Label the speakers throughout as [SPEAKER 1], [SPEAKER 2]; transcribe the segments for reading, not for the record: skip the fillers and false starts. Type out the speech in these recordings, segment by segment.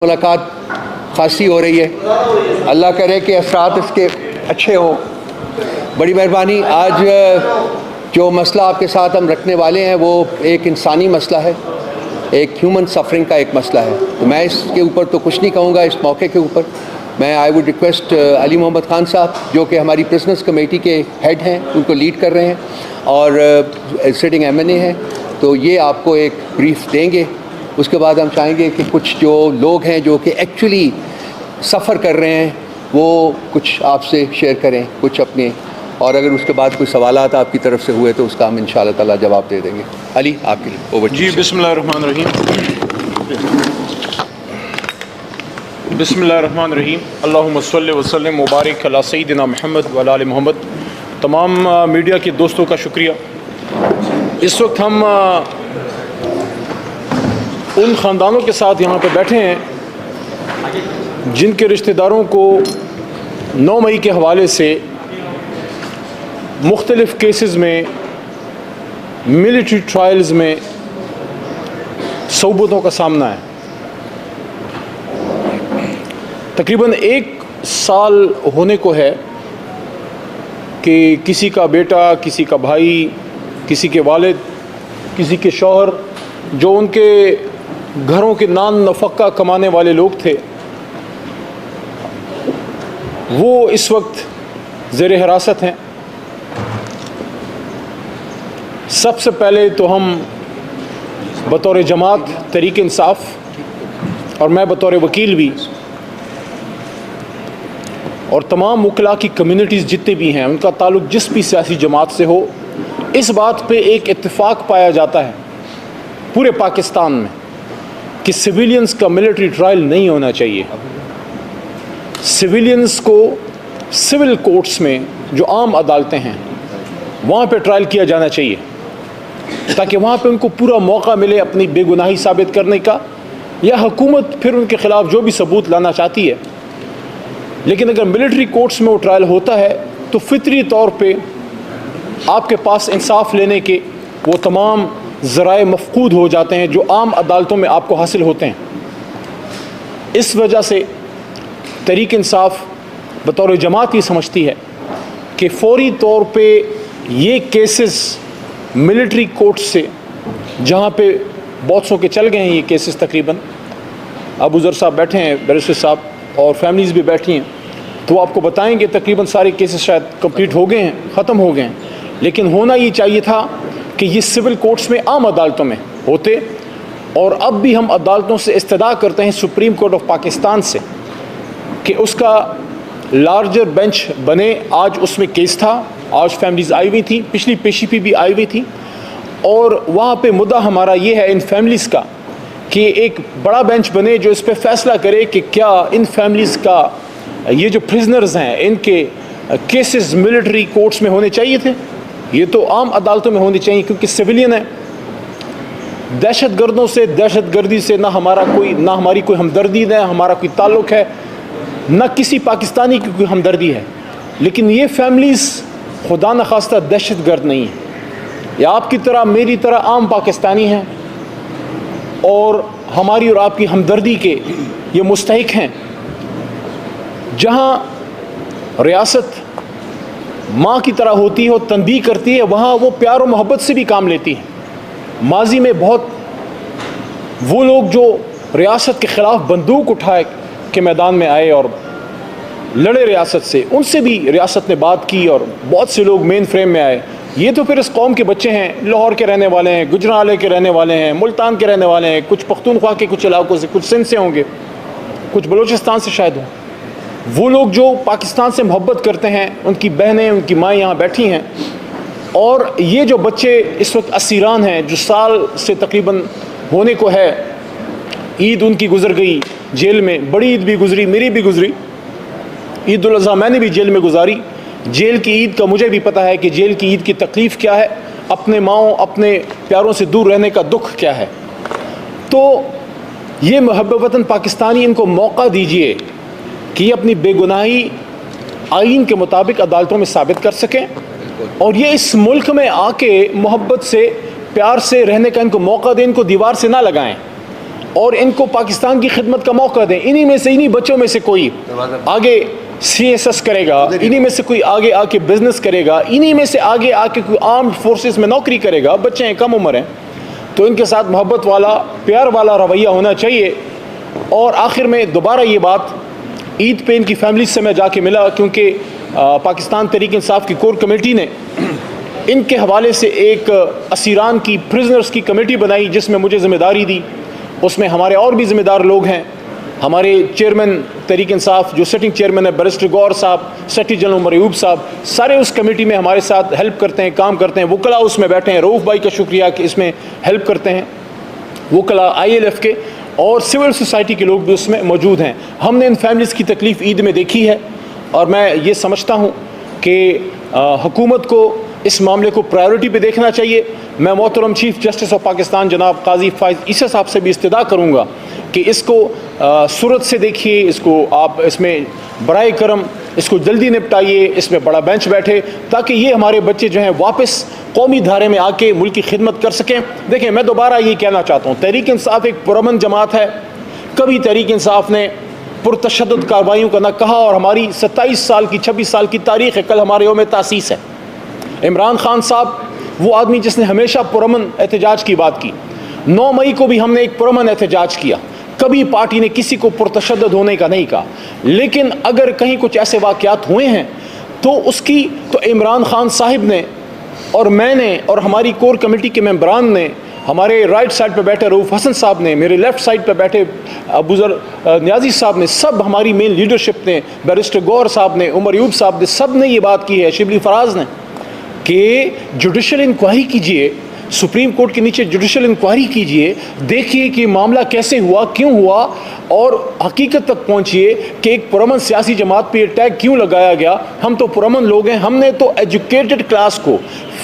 [SPEAKER 1] मुलाकात खासी हो रही है। अल्लाह करे कि असरात इसके अच्छे हों। बड़ी मेहरबानी। आज जो मसला आपके साथ हम रखने वाले हैं वो एक इंसानी मसला है, एक ह्यूमन सफरिंग का एक मसला है। तो मैं इसके ऊपर तो कुछ नहीं कहूँगा इस मौके के ऊपर। मैं I would request Ali Mohammad Khan sahab, जो कि हमारी प्रिजनर्स कमेटी के हेड हैं, उनको लीड कर रहे हैं और सिटिंग MNA हैं, तो ये आपको एक ब्रीफ देंगे। उसके बाद हम चाहेंगे कि कुछ जो लोग हैं जो कि एक्चुअली सफ़र कर रहे हैं वो कुछ आपसे शेयर करें कुछ अपने, और अगर उसके बाद कोई सवालात आपकी तरफ से हुए तो उसका हम इंशाअल्लाह ताला जवाब दे देंगे। अली, आपके लिए ओवर।
[SPEAKER 2] जी, बिस्मिल्लाहिर्रहमानिर्रहीम। बिस्मिल्लाहिर्रहमानिर्रहीम। अल्लाहुम्मा सल्लि व सल्लिम मुबारक अला सय्यिदिना मुहम्मद व अला आलि मुहम्मद। तमाम मीडिया के दोस्तों का शुक्रिया। इस वक्त हम उन ख़ानदानों के साथ यहाँ पे बैठे हैं जिनके रिश्तेदारों को 9 मई के हवाले से मुख्तलिफ़ केसेस में मिलिट्री ट्रायल्स में सऊबतों का सामना है। तकरीबन 1 साल होने को है कि किसी का बेटा, किसी का भाई, किसी के वालिद, किसी के शौहर, जो उनके घरों के नान नफ़क़ा कमाने वाले लोग थे, वो इस वक्त ज़ेर हिरासत हैं। सबसे पहले तो हम बतौर जमात तहरीक इंसाफ और मैं बतौर वकील भी और तमाम वकला की कम्युनिटीज़ जितने भी हैं, उनका ताल्लुक़ जिस भी सियासी जमात से हो, इस बात पे एक इत्तेफाक पाया जाता है पूरे पाकिस्तान में कि सिविलियंस का मिलिट्री ट्रायल नहीं होना चाहिए। सिविलियंस को सिविल कोर्ट्स में, जो आम अदालतें हैं, वहाँ पे ट्रायल किया जाना चाहिए ताकि वहाँ पे उनको पूरा मौका मिले अपनी बेगुनाही साबित करने का, या हुकूमत फिर उनके ख़िलाफ़ जो भी सबूत लाना चाहती है। लेकिन अगर मिलिट्री कोर्ट्स में वो ट्रायल होता है तो फितरी तौर पे आपके पास इंसाफ लेने के वो तमाम ज़राए मफ़कूद हो जाते हैं जो आम अदालतों में आपको हासिल होते हैं। इस वजह से तहरीक इंसाफ बतौर जमात ये समझती है कि फ़ौरी तौर पे ये केसेस मिलिट्री कोर्ट से, जहाँ पे बहुत सौ के चल गए हैं ये केसेस, तकरीबन अबू ज़र साहब बैठे हैं, बैरिस्टर साहब, और फैमिलीज़ भी बैठी हैं, तो आपको बताएंगे तकरीबन सारे केसेस शायद कंप्लीट हो गए हैं, ख़त्म हो गए हैं। लेकिन होना ये चाहिए था कि ये सिविल कोर्ट्स में, आम अदालतों में होते। और अब भी हम अदालतों से इस्तदा करते हैं, सुप्रीम कोर्ट ऑफ पाकिस्तान से, कि उसका लार्जर बेंच बने। आज उसमें केस था, आज फैमिलीज़ आई हुई थी, पिछली पेशी भी आई हुई थी, और वहाँ पे मुद्दा हमारा ये है इन फैमिलीज़ का कि एक बड़ा बेंच बने जो इस पर फैसला करे कि क्या इन फैमिलीज़ का, ये जो प्रिजनर्स हैं, इनके केसेस मिलिट्री कोर्ट्स में होने चाहिए थे, ये तो आम अदालतों में होनी चाहिए, क्योंकि सिविलियन है। दहशत गर्दों से, दहशत गर्दी से ना हमारी कोई हमदर्दी है, हमारा कोई ताल्लुक़ है, ना किसी पाकिस्तानी की कोई हमदर्दी है। लेकिन ये फैमिलीज़ खुदा न खास्ता दहशत गर्द नहीं है, या आपकी तरह मेरी तरह आम पाकिस्तानी हैं और हमारी और आपकी हमदर्दी के ये मुस्तहिक हैं। जहाँ रियासत माँ की तरह होती है और तनबीह करती है, वहाँ वो प्यार और मोहब्बत से भी काम लेती है। माजी में बहुत वो लोग जो रियासत के ख़िलाफ़ बंदूक उठाए के मैदान में आए और लड़े रियासत से, उनसे भी रियासत ने बात की, और बहुत से लोग मेन फ्रेम में आए। ये तो फिर इस कौम के बच्चे हैं, लाहौर के रहने वाले हैं, गुजरावाले के रहने वाले हैं, मुल्तान के रहने वाले हैं, कुछ पख्तूनख्वा के कुछ इलाकों से, कुछ सिंध से होंगे, कुछ बलूचिस्तान से शायद हों। वो लोग जो पाकिस्तान से मोहब्बत करते हैं, उनकी बहनें, उनकी माएँ यहाँ बैठी हैं। और ये जो बच्चे इस वक्त असीरान हैं, जो साल से तकरीबन होने को है, ईद उनकी गुजर गई जेल में, बड़ी ईद भी गुजरी, मेरी भी गुजरी, ईद उल अज़हा मैंने भी जेल में गुजारी। जेल की ईद का मुझे भी पता है कि जेल की ईद की तकलीफ़ क्या है, अपने माओ, अपने प्यारों से दूर रहने का दुख क्या है। तो ये मुहब्बत वतन पाकिस्तानी, इनको मौका दीजिए कि ये अपनी बेगुनाही आईन के मुताबिक अदालतों में साबित कर सकें, और ये इस मुल्क में आके मोहब्बत से, प्यार से रहने का इनको मौका दें, इनको दीवार से ना लगाएं। और इनको पाकिस्तान की खिदमत का मौका दें। इन्हीं में से, इन्हीं बच्चों में से कोई आगे CSS करेगा, इन्हीं में से कोई आगे आके बिजनेस करेगा, इन्हीं में से आगे आके कोई आर्म्ड फोर्सेस में नौकरी करेगा। बच्चे हैं, कम उम्र हैं, तो इनके साथ मोहब्बत वाला, प्यार वाला रवैया होना चाहिए। और आखिर में दोबारा ये बात, ईद पे इनकी फैमिली से मैं जाके मिला, क्योंकि पाकिस्तान तहरीक इंसाफ की कोर कमेटी ने इनके हवाले से एक असीरान की, प्रिजनर्स की कमेटी बनाई, जिसमें मुझे ज़िम्मेदारी दी। उसमें हमारे और भी ज़िम्मेदार लोग हैं। हमारे चेयरमैन तहरीक इंसाफ, जो सिटिंग चेयरमैन है बैरिस्टर गौर साहब, सेक्रेटरी जनरल उमर अयूब साहब, सारे उस कमेटी में हमारे साथ हेल्प करते हैं, काम करते हैं। वकला उसमें बैठे हैं, रऊफ़ भाई का शुक्रिया कि इसमें हेल्प करते हैं, वकला ILF के, और सिविल सोसाइटी के लोग भी उसमें मौजूद हैं। हमने इन फैमिलीज़ की तकलीफ़ ईद में देखी है, और मैं ये समझता हूँ कि हुकूमत को इस मामले को प्रायोरिटी पे देखना चाहिए। मैं मोहतरम चीफ जस्टिस ऑफ पाकिस्तान जनाब काजी फाइज ईसा साहब से भी इस्तदा करूँगा कि इसको सूरत से देखिए, इसको आप इसमें बराए करम इसको जल्दी निपटाइए, इसमें बड़ा बेंच बैठे, ताकि ये हमारे बच्चे जो हैं वापस कौमी धारे में आके मुल्क की खिदमत कर सकें। देखें, मैं दोबारा ये कहना चाहता हूँ, तहरीक इंसाफ एक पुरअमन जमात है। कभी तहरीक इंसाफ ने पुरतशद्दुद कार्रवाइयों का ना कहा, और हमारी 27 साल की 26 साल की तारीख़ है। कल हमारे यौम तासीस है। इमरान खान साहब वो आदमी जिसने हमेशा पुरअमन एहतजाज की बात की। 9 मई को भी हमने एक पुरअमन एहतजाज किया, कभी पार्टी ने किसी को पुरतशद्दुद होने का नहीं कहा। लेकिन अगर कहीं कुछ ऐसे वाक़यात हुए हैं तो इमरान खान साहिब ने और मैंने और हमारी कोर कमेटी के मेंबरान ने, हमारे राइट साइड पे बैठे रऊफ़ हसन साहब ने, मेरे लेफ़्ट साइड पे बैठे अबूज़र न्याजी साहब ने, सब हमारी मेन लीडरशिप ने, बैरिस्टर गौर साहब ने, उमर अयूब साहब ने, सब ने ये बात की है, शिबली फराज ने, कि जुडिशल इंक्वायरी कीजिए, सुप्रीम कोर्ट के नीचे जुडिशल इंक्वायरी कीजिए, देखिए कि मामला कैसे हुआ, क्यों हुआ, और हकीकत तक पहुंचिए कि एक पुरअमन सियासी जमात पे टैग क्यों लगाया गया। हम तो पुरअमन लोग हैं, हमने तो एजुकेटेड क्लास को,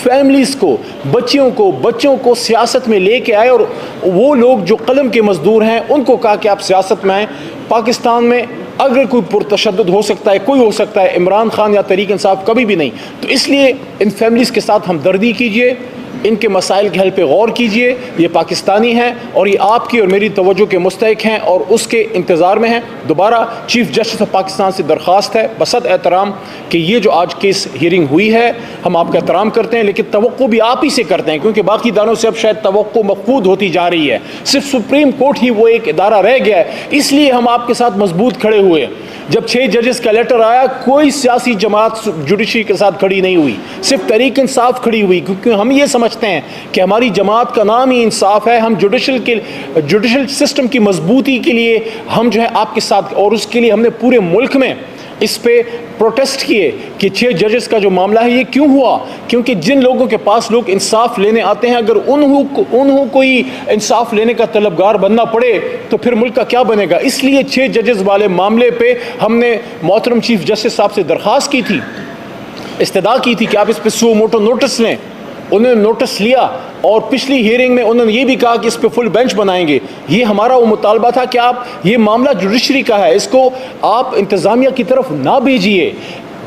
[SPEAKER 2] फैमिलीज़ को, बच्चों को सियासत में लेके आए, और वो लोग जो कलम के मजदूर हैं उनको कहा कि आप सियासत में आएँ। पाकिस्तान में अगर कोई पुरतशद्दुद हो सकता है, कोई हो सकता है, इमरान खान या तहरीक इंसाफ कभी भी नहीं। तो इसलिए इन फैमिलीज़ के साथ हमदर्दी कीजिए, इनके मसाइल के हल पे गौर कीजिए। ये पाकिस्तानी हैं और ये आपकी और मेरी तवज्जो के मुस्तहिक हैं और उसके इंतज़ार में हैं। दोबारा चीफ जस्टिस ऑफ पाकिस्तान से दरख्वास्त है बसत एहतराम कि ये जो आज केस हियरिंग हुई है, हम आपका एहतराम करते हैं, लेकिन तवक्को भी आप ही से करते हैं, क्योंकि बाकी इदारों से अब शायद तवक्को मफकूद होती जा रही है। सिर्फ सुप्रीम कोर्ट ही वो एक इदारा रह गया है, इसलिए हम आपके साथ मजबूत खड़े हुए। जब 6 जजेस का लेटर आया, कोई सियासी जमात जुडिशरी के साथ खड़ी नहीं हुई, सिर्फ तहरीक इंसाफ खड़ी हुई, क्योंकि हम ये समझते हैं कि हमारी जमात का नाम ही इंसाफ है। हम जुडिशल सिस्टम की मजबूती के लिए हम जो है आपके साथ, और उसके लिए हमने पूरे मुल्क में इस पे प्रोटेस्ट किए कि 6 जजेस का जो मामला है ये क्यों हुआ, क्योंकि जिन लोगों के पास लोग इंसाफ लेने आते हैं, अगर उन्हों कोई इंसाफ लेने का तलबगार बनना पड़े तो फिर मुल्क का क्या बनेगा। इसलिए 6 जजेस वाले मामले पे हमने मोहतरम चीफ जस्टिस साहब से दरख्वास्त की थी, इस्तदा की थी कि आप इस पे सो मोटो नोटिस लें। उन्होंने नोटिस लिया और पिछली हियरिंग में उन्होंने ये भी कहा कि इस पे फुल बेंच बनाएंगे। ये हमारा वो मुतालबा था कि आप, ये मामला जुडिशरी का है, इसको आप इंतज़ामिया की तरफ ना भेजिए,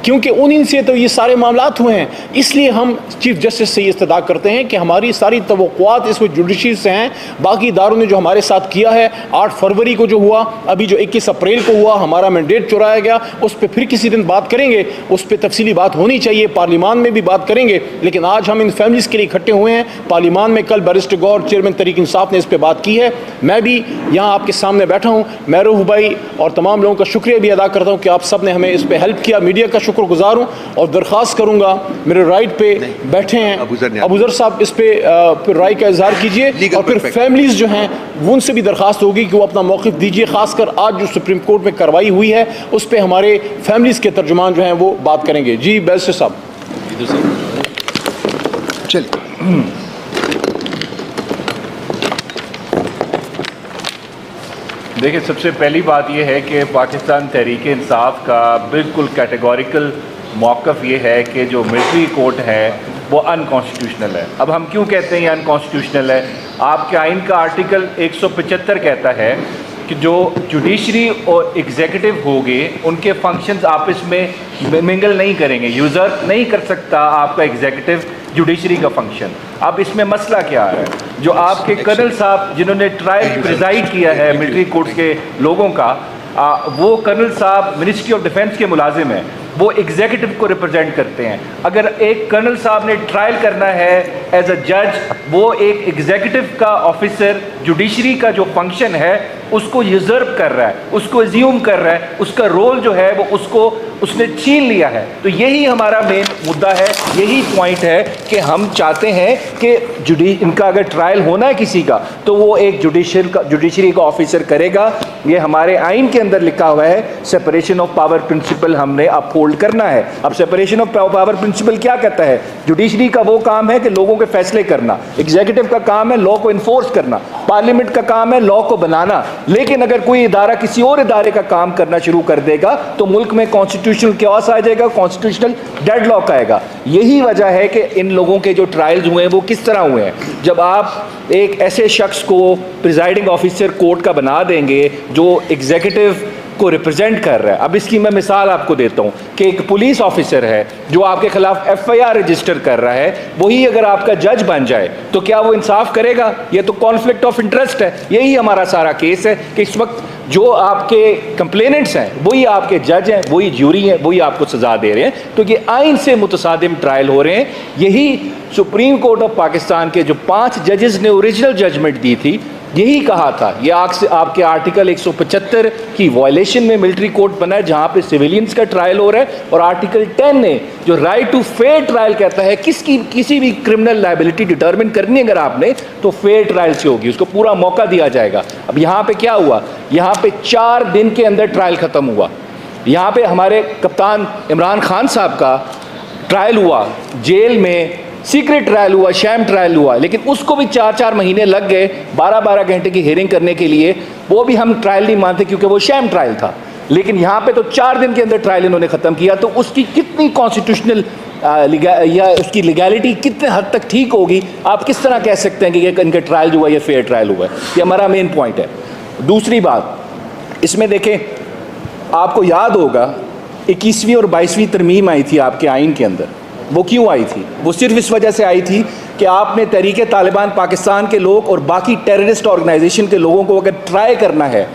[SPEAKER 2] क्योंकि उन्हीं से तो ये सारे मामलात हुए हैं। इसलिए हम चीफ जस्टिस से ये इस्तदा करते हैं कि हमारी सारी तवक्कुआत इसमें जुडिशरी से हैं। बाकी इदारों ने जो हमारे साथ किया है, 8 फरवरी को जो हुआ, अभी जो 21 अप्रैल को हुआ, हमारा मैंडेट चुराया गया, उस पर फिर किसी दिन बात करेंगे, उस पर तफसीली बात होनी चाहिए, पार्लियामान में भी बात करेंगे। लेकिन आज हम इन फैमिलीज़ के लिए इकट्ठे हुए हैं पार्लियामान में। कल बैरिस्टर गौर चेयरमैन तहरीक इंसाफ ने इस पर बात की है, मैं भी यहाँ आपके सामने बैठा हूँ। मैं रऊफ़ भाई और तमाम लोगों का शुक्रिया भी अदा करता हूँ कि आप सब ने हमें इस पर हेल्प किया। मीडिया का शुक्रगुजार हूँ और दरख्वास्त करूँगा, मेरे राइट पे बैठे हैं अबूज़र साहब, इस पे राय का इजहार कीजिए, और फिर फैमिलीज़ जो हैं उनसे भी दरख्वास्त होगी कि वो अपना मौक़िफ़ दीजिए। खासकर आज जो सुप्रीम कोर्ट में कार्रवाई हुई है उस पर हमारे फैमिलीज़ के तर्जुमान जो हैं वो बात करेंगे। जी बैरिस्टर साहब,
[SPEAKER 1] चलिए।
[SPEAKER 3] देखिए, सबसे पहली बात यह है कि पाकिस्तान तहरीक इंसाफ का बिल्कुल कैटेगोरिकल मौक़िफ़ ये है कि जो मिलिट्री कोर्ट है वो अनकॉन्स्टिट्यूशनल है। अब हम क्यों कहते हैं ये अनकॉन्स्टिट्यूशनल है? आपके आइन का आर्टिकल 175 कहता है कि जो जुडिशरी और एग्जीक्यूटिव होंगे उनके फंक्शंस आपस में मिंगल नहीं करेंगे। यूज़र नहीं कर सकता आपका एग्जीक्यूटिव जुडिशरी का फंक्शन। अब इसमें मसला क्या है, जो आपके कर्नल साहब जिन्होंने ट्रायल प्रिजाइड किया है मिलिट्री कोर्ट के लोगों का, वो कर्नल साहब मिनिस्ट्री ऑफ डिफेंस के मुलाजिम हैं, वो एग्जीक्यूटिव को रिप्रेजेंट करते हैं। अगर एक कर्नल साहब ने ट्रायल करना है एज अ जज, वो एक एग्जीक्यूटिव का ऑफिसर जुडिशरी का जो फंक्शन है उसको यूजर्व कर रहा है, उसको एज्यूम कर रहा है, उसका रोल जो है वो उसने छीन लिया है। तो यही हमारा मेन मुद्दा है, यही पॉइंट है कि हम चाहते हैं कि इनका अगर ट्रायल होना है किसी का तो वो एक जुडिशरी का ऑफिसर करेगा। ये हमारे आइन के अंदर लिखा हुआ है, सेपरेशन ऑफ पावर प्रिंसिपल हमने अपहोल्ड करना है। अब सेपरेशन ऑफ पावर प्रिंसिपल क्या कहता है? जुडिशरी का वो काम है कि लोगों के फैसले करना, एग्जीक्यूटिव का काम है लॉ को इन्फोर्स करना, पार्लियामेंट का काम है लॉ को बनाना। लेकिन अगर कोई इदारा किसी और इदारे का काम करना शुरू कर देगा तो मुल्क में कॉन्स्टिट्यूशनल क्योस आ जाएगा, कॉन्स्टिट्यूशनल डेडलॉक आएगा। यही वजह है कि इन लोगों के जो ट्रायल्स हुए हैं वो किस तरह हुए हैं। जब आप एक ऐसे शख्स को प्रिजाइडिंग ऑफिसर कोर्ट का बना देंगे जो एग्जीक्यूटिव को रिप्रेजेंट कर रहा है। अब इसकी मैं मिसाल आपको देता हूं कि एक पुलिस ऑफिसर है जो आपके खिलाफ FIR रजिस्टर कर रहा है, वही अगर आपका जज बन जाए तो क्या वो इंसाफ करेगा? ये तो कॉन्फ्लिक्ट ऑफ इंटरेस्ट है। यही हमारा सारा केस है कि इस वक्त जो आपके कंप्लेनेंट्स हैं वही आपके जज हैं, वही ज्यूरी हैं, वही आपको सजा दे रहे हैं। तो ये आइन से मुतसादिम ट्रायल हो रहे हैं। यही सुप्रीम कोर्ट ऑफ पाकिस्तान के जो 5 जजेस ने ओरिजिनल जजमेंट दी थी, यही कहा था ये आपके आर्टिकल 175 की वायलेशन में मिलिट्री कोर्ट बना है जहां पे सिविलियंस का ट्रायल हो रहा है, और आर्टिकल 10 ने जो राइट टू फेयर ट्रायल कहता है किसी भी क्रिमिनल लायबिलिटी डिटरमिन करनी अगर आपने तो फेयर ट्रायल से होगी, उसको पूरा मौका दिया जाएगा। अब यहाँ पे क्या हुआ? यहाँ पे 4 दिन के अंदर ट्रायल खत्म हुआ। यहाँ पे हमारे कप्तान इमरान खान साहब का ट्रायल हुआ, जेल में सीक्रेट ट्रायल हुआ, शैम ट्रायल हुआ, लेकिन उसको भी 4-4 महीने लग गए 12-12 घंटे की हियरिंग करने के लिए। वो भी हम ट्रायल नहीं मानते क्योंकि वो शैम ट्रायल था। लेकिन यहाँ पे तो 4 दिन के अंदर ट्रायल इन्होंने ख़त्म किया। तो उसकी कितनी कॉन्स्टिट्यूशनल या उसकी लीगैलिटी कितने हद तक ठीक होगी? आप किस तरह कह सकते हैं कि ये इनका ट्रायल जो हुआ ये फेयर ट्रायल हुआ है? ये हमारा मेन पॉइंट है। दूसरी बात, इसमें देखें, आपको याद होगा 21वीं और 22वीं तरमीम आई थी आपके आइन के अंदर। वो क्यों आई थी? वो सिर्फ इस वजह से आई थी कि आपने तहरीक तालिबान पाकिस्तान के लोग और बाकी टेररिस्ट ऑर्गेनाइजेशन के लोगों को अगर ट्राई करना है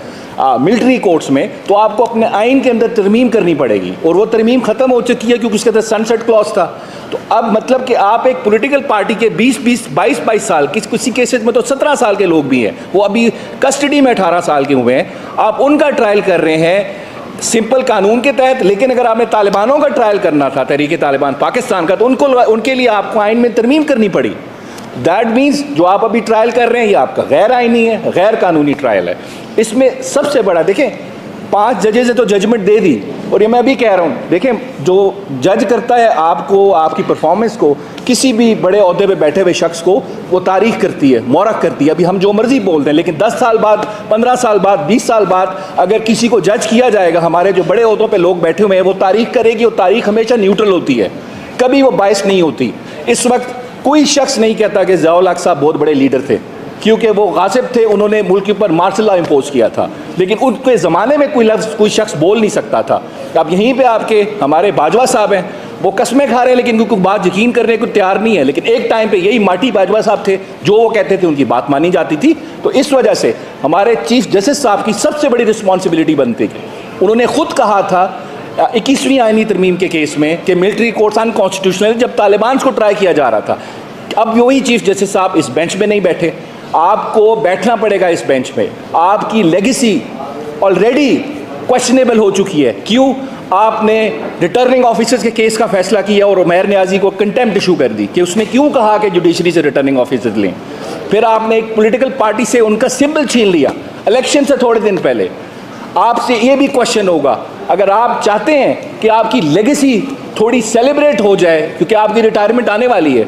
[SPEAKER 3] मिलिट्री कोर्ट्स में तो आपको अपने आइन के अंदर तरमीम करनी पड़ेगी, और वो तरमीम ख़त्म हो चुकी है क्योंकि उसके अंदर सनसेट क्लॉज था। तो अब मतलब कि आप एक पॉलिटिकल पार्टी के 20-20, 22-22 साल, किसी केसेस में तो 17 साल के लोग भी हैं, वो अभी कस्टडी में 18 साल के हुए हैं, आप उनका ट्रायल कर रहे हैं सिंपल कानून के तहत। लेकिन अगर आपने तालिबानों का ट्रायल करना था, तहरीक तालिबान पाकिस्तान का, तो उनके लिए आपको आइन में तरमीम करनी पड़ी। दैट मीन्स जो आप अभी ट्रायल कर रहे हैं ये आपका गैर आइनी है, गैर कानूनी ट्रायल है। इसमें सबसे बड़ा देखें, 5 जजेस ने तो जजमेंट दे दी, और ये मैं अभी कह रहा हूँ, देखें जो जज करता है आपको, आपकी परफॉर्मेंस को, किसी भी बड़े ओहदे पे बैठे हुए शख्स को वो तारीख करती है, मौरख करती है। अभी हम जो मर्जी बोलते हैं, लेकिन 10 साल बाद, 15 साल बाद, 20 साल बाद अगर किसी को जज किया जाएगा, हमारे जो बड़े ओहदों पे लोग बैठे हुए हैं वो तारीख करेगी, और तारीख हमेशा न्यूट्रल होती है, कभी वो बायस नहीं होती। इस वक्त कोई शख्स नहीं कहता कि ज़ियाउल हक साहब बहुत बड़े लीडर थे, क्योंकि वो गासिब थे, उन्होंने मुल्क के ऊपर मार्शल लॉ इम्पोज किया था, लेकिन उनके ज़माने में कोई शख्स बोल नहीं सकता था। अब यहीं पे आपके हमारे बाजवा साहब हैं, वो कस्में खा रहे हैं लेकिन उनको बात यकीन करने को तैयार नहीं है। लेकिन एक टाइम पे यही माटी बाजवा साहब थे, जो वो कहते थे उनकी बात मानी जाती थी। तो इस वजह से हमारे चीफ जस्टिस साहब की सबसे बड़ी रिस्पॉन्सिबिलिटी बनती है। उन्होंने खुद कहा था 21वीं आईनी तरमीम के केस में कि मिलिट्री कोर्ट्स अनकॉन्स्टिट्यूशनल, जब तालिबान को ट्राई किया जा रहा था। अब वही चीफ जस्टिस साहब इस बेंच में नहीं बैठे, आपको बैठना पड़ेगा इस बेंच पे। आपकी लेगेसी ऑलरेडी क्वेश्चनेबल हो चुकी है। क्यों? आपने रिटर्निंग ऑफिसर्स के केस का फैसला किया और उमैर नियाजी को कंटेम्प्ट इशू कर दी कि उसने क्यों कहा कि जुडिशरी से रिटर्निंग ऑफिसर लें। फिर आपने एक पॉलिटिकल पार्टी से उनका सिंबल छीन लिया इलेक्शन से थोड़े दिन पहले। आपसे ये भी क्वेश्चन होगा, अगर आप चाहते हैं कि आपकी लेगेसी थोड़ी सेलिब्रेट हो जाए क्योंकि आपकी रिटायरमेंट आने वाली है,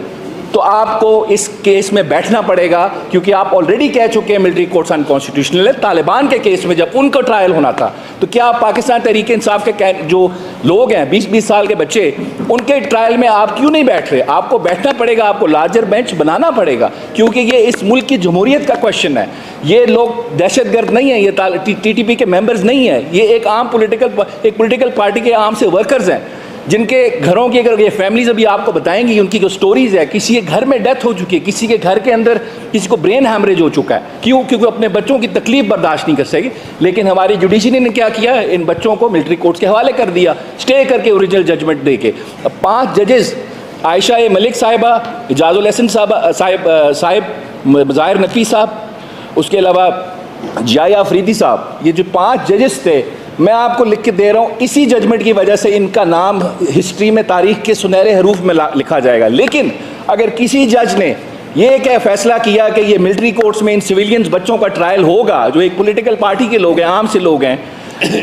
[SPEAKER 3] तो आपको इस केस में बैठना पड़ेगा, क्योंकि आप ऑलरेडी कह चुके हैं मिलिट्री कोर्ट्स अनकॉन्स्टिट्यूशनल है। तालिबान के केस में जब उनका ट्रायल होना था, तो क्या पाकिस्तान तहरीक इंसाफ के जो लोग हैं 20-20 साल के बच्चे, उनके ट्रायल में आप क्यों नहीं बैठ रहे? आपको बैठना पड़ेगा, आपको लार्जर बेंच बनाना पड़ेगा, क्योंकि ये इस मुल्क की जमहूरियत का क्वेश्चन है। ये लोग दहशतगर्द नहीं है, ये TTP के मेंबर्स नहीं है, ये एक आम पॉलिटिकल पार्टी के आम से वर्कर्स हैं।
[SPEAKER 4] जिनके घरों की, अगर ये फैमिलीज अभी आपको बताएंगी उनकी जो स्टोरीज है, किसी के घर में डेथ हो चुकी है, किसी के घर के अंदर किसी को ब्रेन हैमरेज हो चुका है, क्यों? क्योंकि अपने बच्चों की तकलीफ बर्दाश्त नहीं कर सकेगी। लेकिन हमारी जुडिशरी ने क्या किया, इन बच्चों को मिलिट्री कोर्ट्स के हवाले कर दिया, स्टे करके ओरिजिनल जजमेंट दे के। अब 5 जजेस, आयशा ए मलिक साहिबा, इजाजुल हसन साहिब, ज़ाहिर नकवी साहब, उसके अलावा जाया अफरीदी साहब, ये जो 5 जजेस थे, मैं आपको लिख के दे रहा हूँ, इसी जजमेंट की वजह से इनका नाम हिस्ट्री में, तारीख के सुनहरे हरूफ में लिखा जाएगा। लेकिन अगर किसी जज ने ये क्या फैसला किया कि ये मिलिट्री कोर्ट्स में इन सिविलियंस बच्चों का ट्रायल होगा, जो एक पॉलिटिकल पार्टी के लोग हैं, आम से लोग हैं,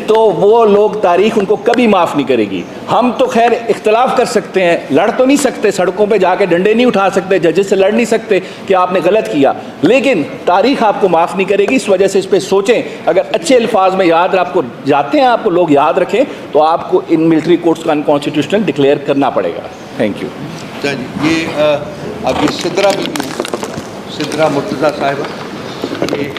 [SPEAKER 4] तो वो लोग, तारीख उनको कभी माफ़ नहीं करेगी। हम तो खैर इख्तलाफ कर सकते हैं, लड़ तो नहीं सकते, सड़कों पे जाके डंडे नहीं उठा सकते, जजेस से लड़ नहीं सकते कि आपने गलत किया, लेकिन तारीख आपको माफ़ नहीं करेगी। इस वजह से इस पर सोचें। अगर अच्छे अल्फाज में याद आपको जाते हैं, आपको लोग याद रखें, तो आपको इन मिलिट्री कोर्ट्स का अनकॉन्स्टिट्यूशनल डिक्लेयर करना पड़ेगा। Thank you.
[SPEAKER 1] अच्छा जी, ये अभी सिद्रा मुर्तज़ा साहिबा, ये